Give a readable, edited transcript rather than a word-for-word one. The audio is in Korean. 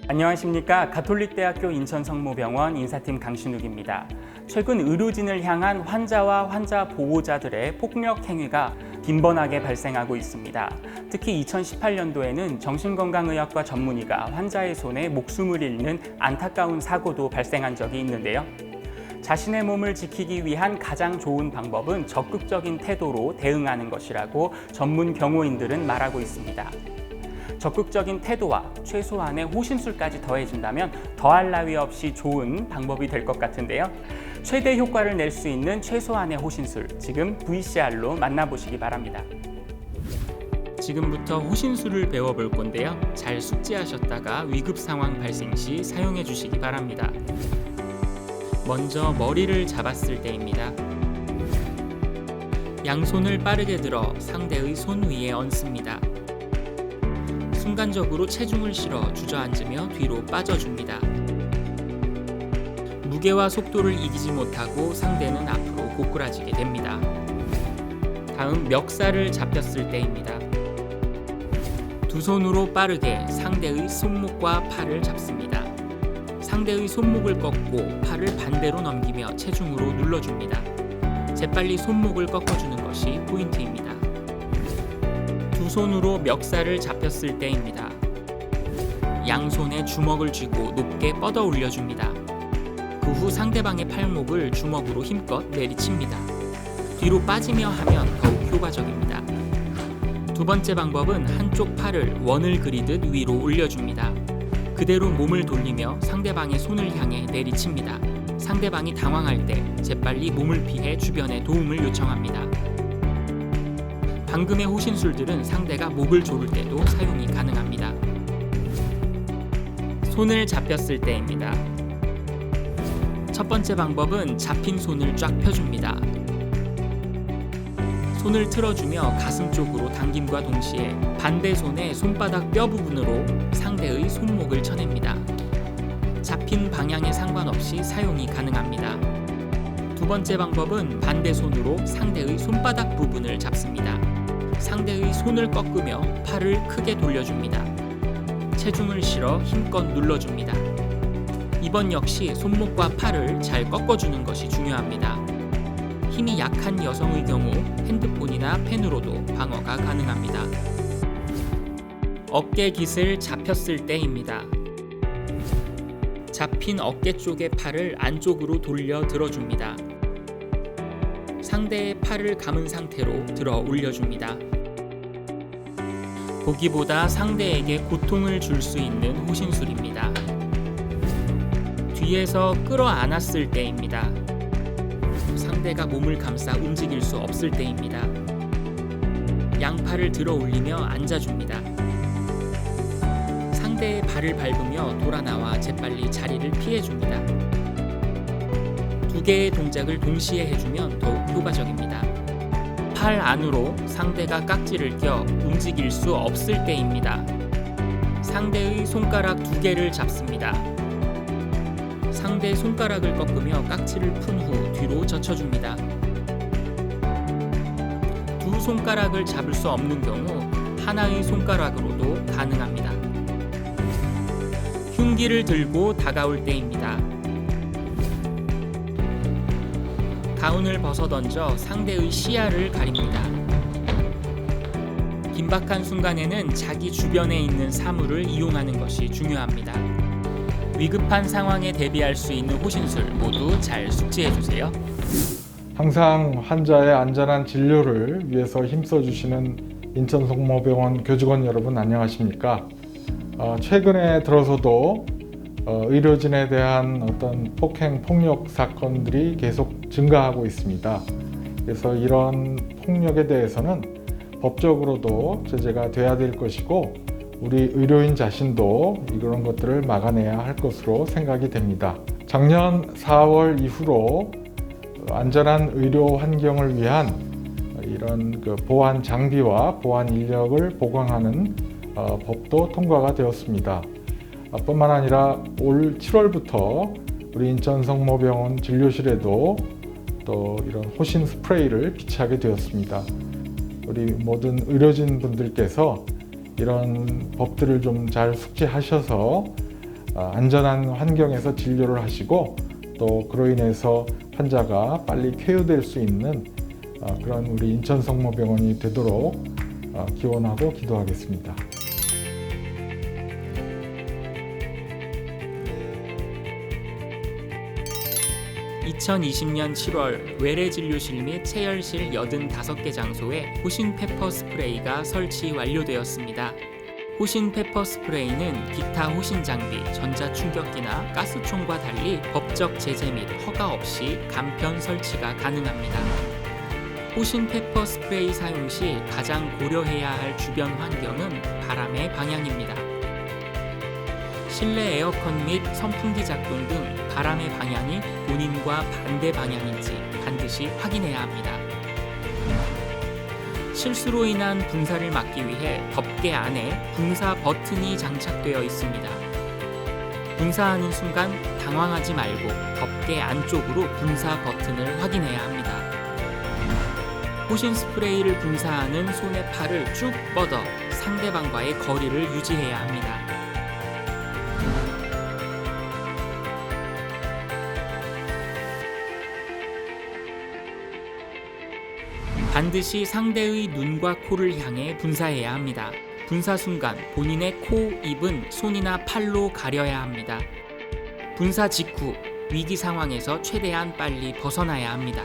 안녕하십니까. 가톨릭대학교 인천성모병원 인사팀 강신욱입니다. 최근 의료진을 향한 환자와 환자 보호자들의 폭력 행위가 빈번하게 발생하고 있습니다. 특히 2018년도에는 정신건강의학과 전문의가 환자의 손에 목숨을 잃는 안타까운 사고도 발생한 적이 있는데요. 자신의 몸을 지키기 위한 가장 좋은 방법은 적극적인 태도로 대응하는 것이라고 전문 경호인들은 말하고 있습니다. 적극적인 태도와 최소한의 호신술까지 더해진다면 더할 나위 없이 좋은 방법이 될 것 같은데요. 최대 효과를 낼 수 있는 최소한의 호신술, 지금 VCR로 만나보시기 바랍니다. 지금부터 호신술을 배워볼 건데요. 잘 숙지하셨다가 위급 상황 발생 시 사용해 주시기 바랍니다. 먼저 머리를 잡았을 때입니다. 양손을 빠르게 들어 상대의 손 위에 얹습니다. 순간적으로 체중을 실어 주저앉으며 뒤로 빠져줍니다. 무게와 속도를 이기지 못하고 상대는 앞으로 고꾸라지게 됩니다. 다음 멱살을 잡혔을 때입니다. 두 손으로 빠르게 상대의 손목과 팔을 잡습니다. 상대의 손목을 꺾고 팔을 반대로 넘기며 체중으로 눌러줍니다. 재빨리 손목을 꺾어주는 것이 포인트입니다. 두 손으로 멱살을 잡혔을 때입니다. 양손에 주먹을 쥐고 높게 뻗어 올려줍니다. 그 후 상대방의 팔목을 주먹으로 힘껏 내리칩니다. 뒤로 빠지며 하면 더욱 효과적입니다. 두 번째 방법은 한쪽 팔을 원을 그리듯 위로 올려줍니다. 그대로 몸을 돌리며 상대방의 손을 향해 내리칩니다. 상대방이 당황할 때 재빨리 몸을 피해 주변의 도움을 요청합니다. 방금의 호신술들은 상대가 목을 조를 때도 사용이 가능합니다. 손을 잡혔을 때입니다. 첫 번째 방법은 잡힌 손을 쫙 펴줍니다. 손을 틀어주며 가슴 쪽으로 당김과 동시에 반대 손의 손바닥 뼈 부분으로 상대의 손목을 쳐냅니다. 잡힌 방향에 상관없이 사용이 가능합니다. 두 번째 방법은 반대 손으로 상대의 손바닥 부분을 잡습니다. 상대의 손을 꺾으며 팔을 크게 돌려줍니다. 체중을 실어 힘껏 눌러줍니다. 이번 역시 손목과 팔을 잘 꺾어주는 것이 중요합니다. 힘이 약한 여성의 경우 핸드폰이나 펜으로도 방어가 가능합니다. 어깨 깃을 잡혔을 때입니다. 잡힌 어깨 쪽의 팔을 안쪽으로 돌려 들어줍니다. 상대의 팔을 감은 상태로 들어 올려줍니다. 보기보다 상대에게 고통을 줄 수 있는 호신술입니다. 뒤에서 끌어안았을 때입니다. 상대가 몸을 감싸 움직일 수 없을 때입니다. 양팔을 들어 올리며 앉아줍니다. 상대의 발을 밟으며 돌아 나와 재빨리 자리를 피해줍니다. 두 개의 동작을 동시에 해주면 더욱 효과적입니다. 팔 안으로 상대가 깍지를 껴 움직일 수 없을 때입니다. 상대의 손가락 두 개를 잡습니다. 상대 손가락을 꺾으며 깍지를 푼 후 뒤로 젖혀줍니다. 두 손가락을 잡을 수 없는 경우 하나의 손가락으로도 가능합니다. 흉기를 들고 다가올 때입니다. 가운을 벗어던져 상대의 시야를 가립니다. 긴박한 순간에는 자기 주변에 있는 사물을 이용하는 것이 중요합니다. 위급한 상황에 대비할 수 있는 호신술 모두 잘 숙지해주세요. 항상 환자의 안전한 진료를 위해서 힘써주시는 인천성모병원 교직원 여러분 안녕하십니까? 최근에 들어서도 의료진에 대한 어떤 폭행, 폭력 사건들이 계속 증가하고 있습니다. 그래서 이런 폭력에 대해서는 법적으로도 제재가 돼야 될 것이고 우리 의료인 자신도 이런 것들을 막아내야 할 것으로 생각이 됩니다. 작년 4월 이후로 안전한 의료 환경을 위한 이런 보안 장비와 보안 인력을 보강하는 법도 통과가 되었습니다. 뿐만 아니라 올 7월부터 우리 인천성모병원 진료실에도 또 이런 호신 스프레이를 비치하게 되었습니다. 우리 모든 의료진 분들께서 이런 법들을 좀 잘 숙지하셔서 안전한 환경에서 진료를 하시고 또 그로 인해서 환자가 빨리 쾌유될 수 있는 그런 우리 인천성모병원이 되도록 기원하고 기도하겠습니다. 2020년 7월 외래진료실 및 체열실 85개 장소에 호신 페퍼 스프레이가 설치 완료되었습니다. 호신 페퍼 스프레이는 기타 호신 장비, 전자충격기나 가스총과 달리 법적 제재 및 허가 없이 간편 설치가 가능합니다. 호신 페퍼 스프레이 사용 시 가장 고려해야 할 주변 환경은 바람의 방향입니다. 실내 에어컨 및 선풍기 작동 등 바람의 방향이 본인과 반대 방향인지 반드시 확인해야 합니다. 실수로 인한 분사를 막기 위해 덮개 안에 분사 버튼이 장착되어 있습니다. 분사하는 순간 당황하지 말고 덮개 안쪽으로 분사 버튼을 확인해야 합니다. 호신 스프레이를 분사하는 손의 팔을 쭉 뻗어 상대방과의 거리를 유지해야 합니다. 반드시 상대의 눈과 코를 향해 분사해야 합니다. 분사 순간 본인의 코, 입은 손이나 팔로 가려야 합니다. 분사 직후 위기 상황에서 최대한 빨리 벗어나야 합니다.